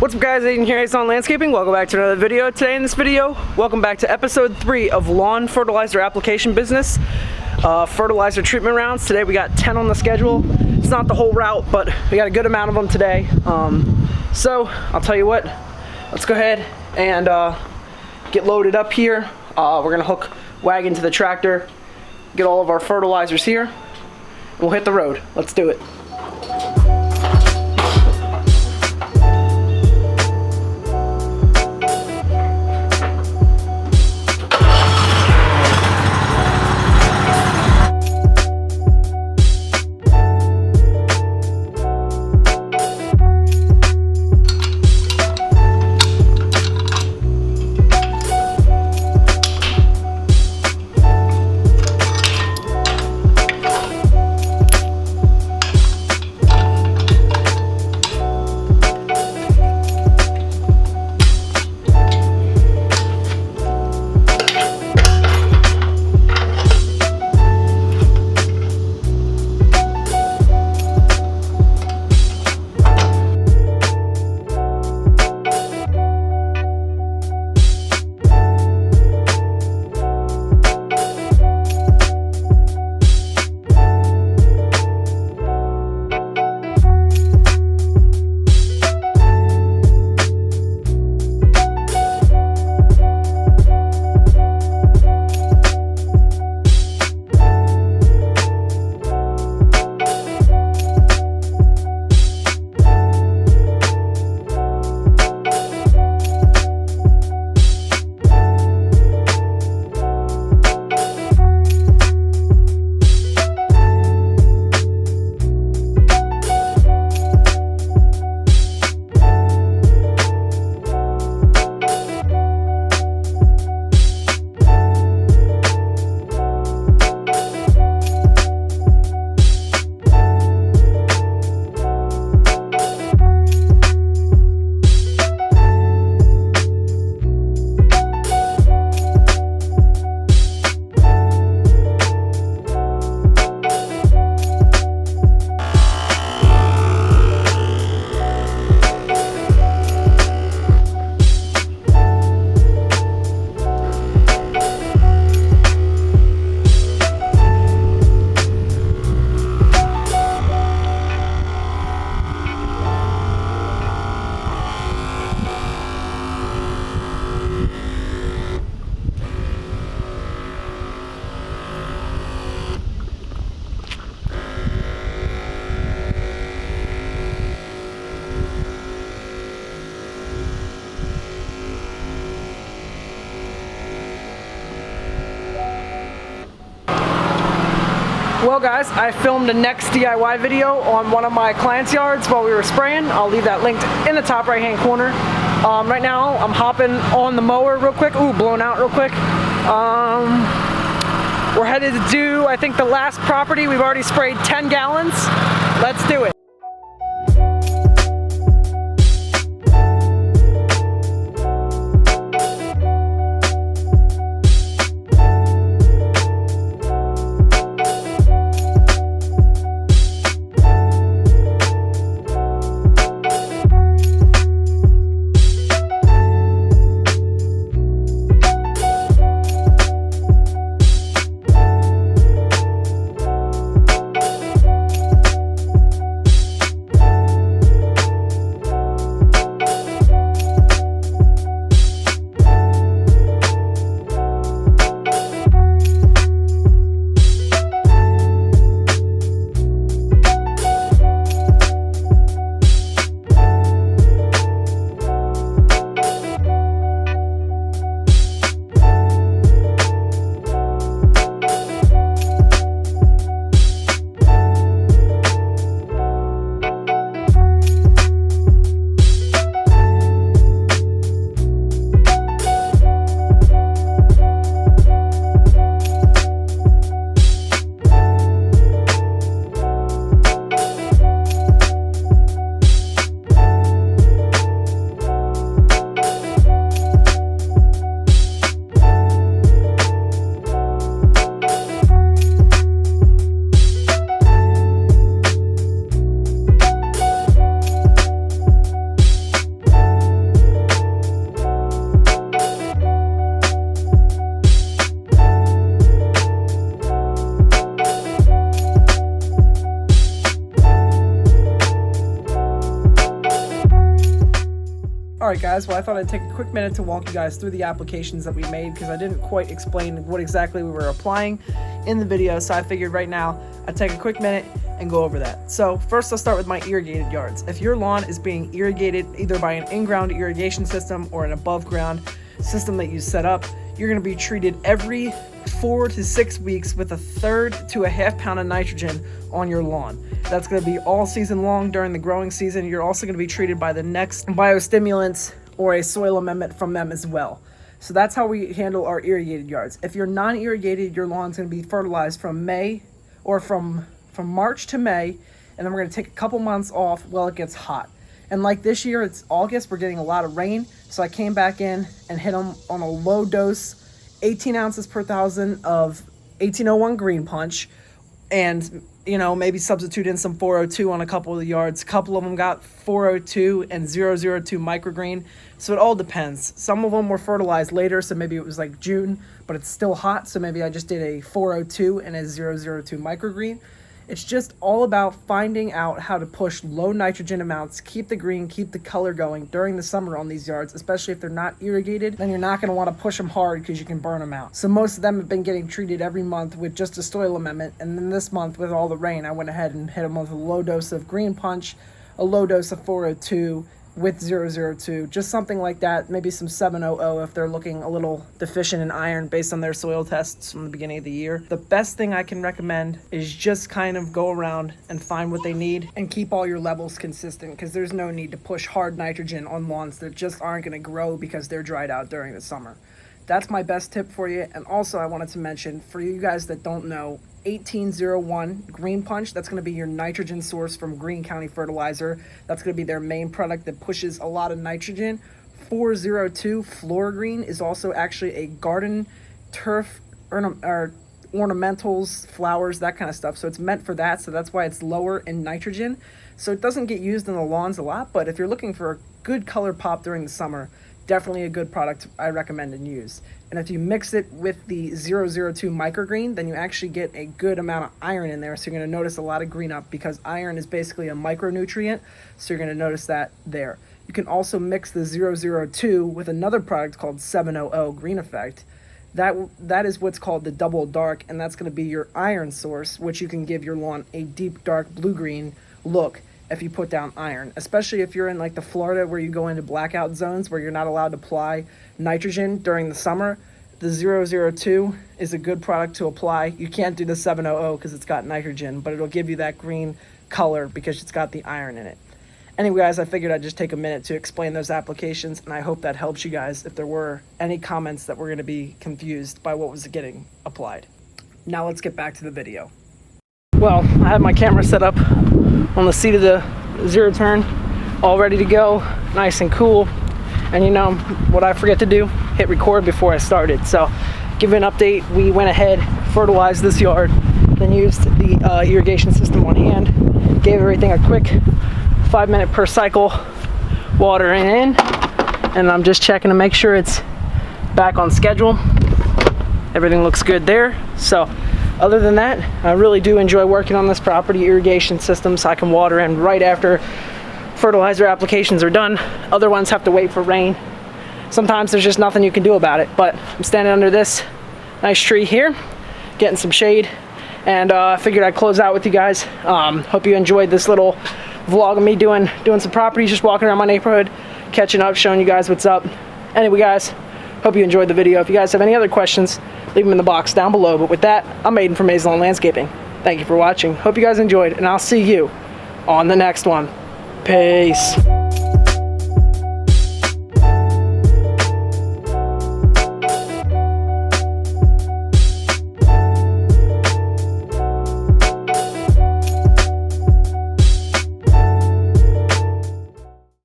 What's up guys, Aiden here, Ace on Landscaping. Welcome back to another video. Today in this video, welcome back to episode 3 of lawn fertilizer application business. Fertilizer treatment rounds. Today we got 10 on the schedule. It's not the whole route, but we got a good amount of them today. So I'll tell you what, let's go ahead and get loaded up here. We're gonna hook wagon to the tractor, get all of our fertilizers here, and we'll hit the road. Let's do it. Well guys, I filmed a N-Ext DIY video on one of my clients' yards while we were spraying. I'll leave that linked in the top right hand corner. Right now I'm hopping on the mower real quick. Ooh, blown out real quick. We're headed to do, I think, the last property. We've already sprayed 10 gallons. Let's do it. Alright guys, well I thought I'd take a quick minute to walk you guys through the applications that we made because I didn't quite explain what exactly we were applying in the video, so I figured right now I'd take a quick minute and go over that. So first I'll start with my irrigated yards. If your lawn is being irrigated either by an in-ground irrigation system or an above-ground system that you set up, you're going to be treated every 4 to 6 weeks with 1/3 to 1/2 pound of nitrogen on your lawn. That's going to be all season long during the growing season. You're also going to be treated by the N-Ext biostimulants or a soil amendment from them as well. So that's how we handle our irrigated yards. If you're non-irrigated, your lawn's going to be fertilized from May or from March to May, and then we're going to take a couple months off while it gets hot. And like this year, it's August, we're getting a lot of rain, so I came back in and hit them on a low dose, 18 ounces per thousand of 1801 Green Punch, and you know, maybe substitute in some 402 on a couple of the yards. A couple of them got 402 and 002 Microgreene, so it all depends. Some of them were fertilized later, so maybe it was like June, but it's still hot, so maybe I just did a 402 and a 002 Microgreene. It's just all about finding out how to push low nitrogen amounts, keep the green, keep the color going during the summer on these yards, especially if they're not irrigated. Then you're not going to want to push them hard because you can burn them out. So most of them have been getting treated every month with just a soil amendment, and then this month with all the rain, I went ahead and hit them with a low dose of Green Punch, a low dose of 402 with 002, just something like that, maybe some 700 if they're looking a little deficient in iron based on their soil tests from the beginning of the year. The best thing I can recommend is just kind of go around and find what they need and keep all your levels consistent, because there's no need to push hard nitrogen on lawns that just aren't going to grow because they're dried out during the summer. That's my best tip for you. And also I wanted to mention, for you guys that don't know, 1801 Green Punch, that's going to be your nitrogen source from Greene County Fertilizer. That's going to be their main product that pushes a lot of nitrogen. 402 FloraGreeene is also actually a garden, turf, or ornamentals, flowers, that kind of stuff. So it's meant for that, so that's why it's lower in nitrogen. So it doesn't get used in the lawns a lot, but if you're looking for a good color pop during the summer, definitely a good product I recommend and use. And if you mix it with the 002 Microgreene, then you actually get a good amount of iron in there, so you're going to notice a lot of green up, because iron is basically a micronutrient, so you're going to notice that there. You can also mix the 002 with another product called 700 GreeneEffect. That is what's called the double dark, and that's going to be your iron source, which you can give your lawn a deep dark blue-green look if you put down iron, especially if you're in like the Florida where you go into blackout zones where you're not allowed to apply nitrogen during the summer. The 002 is a good product to apply. You can't do the 700 because it's got nitrogen, but it'll give you that green color because it's got the iron in it. Anyway guys, I figured I'd just take a minute to explain those applications, and I hope that helps you guys if there were any comments that were going to be confused by what was getting applied. Now let's get back to the video. Well, I have my camera set up on the seat of the zero turn, all ready to go, nice and cool. And you know what I forget to do? Hit record before I started. So give you an update. We went ahead, fertilized this yard, then used the irrigation system on hand, gave everything a quick 5-minute per cycle watering in, and I'm just checking to make sure it's back on schedule. Everything looks good there. So other than that, I really do enjoy working on this property irrigation system, so I can water in right after fertilizer applications are done. Other ones have to wait for rain. Sometimes there's just nothing you can do about it, but I'm standing under this nice tree here, getting some shade, and I figured I'd close out with you guys. Hope you enjoyed this little vlog of me doing some properties, just walking around my neighborhood, catching up, showing you guys what's up. Anyway guys, hope you enjoyed the video. If you guys have any other questions, leave them in the box down below. But with that, I'm Aiden from Maze Lawn Landscaping. Thank you for watching. Hope you guys enjoyed, and I'll see you on the next one. Peace.